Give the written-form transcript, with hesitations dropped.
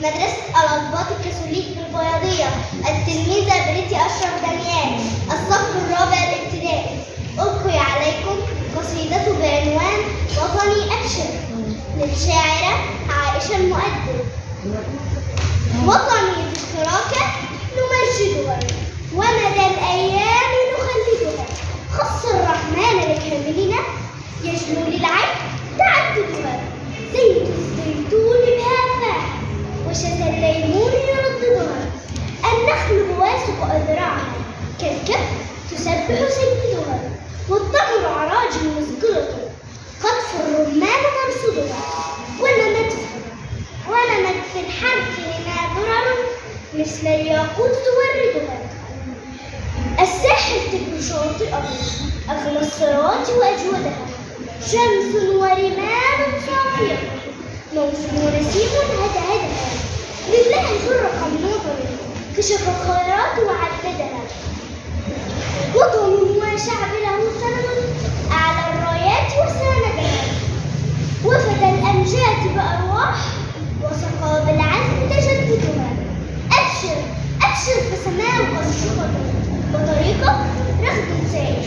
مدرسة الأضباط الكاثوليك بالبياضية، التلميذة بريتي أشرف دانيال، الصف الرابع الابتدائي. ألقي عليكم قصيدة بعنوان وطني أبشر للشاعرة عائشة المؤدب. وطني ذكراك نمجدها ومدى الأيام نخلدها، خص الرحمن لكاملنا يجلو للعين تعددها. زيت الزيتون بها فاح وشتى الليمون يرددها، النخل بواسق أذرعها كالكف تسبح سيدها، والتمر عراج مثقلة قطف الرمان ترصدها. ونمت في الحرث لنا درر مثل الياقوت توردها، الساحل تبدو شاطئه أغلى الثروات وأجودها، شمس ورمال صافية موج ونسيم هدهدها، لله فرق النظر كشف الخيرات وعددها. وطن وشعب له سند أعلى الرايات وساندها، وفدى الأمجاد بأرواح وسقى بالعزم تجددها. أبشر أبشر فسماؤك الشقة وطريقك رغد سائر.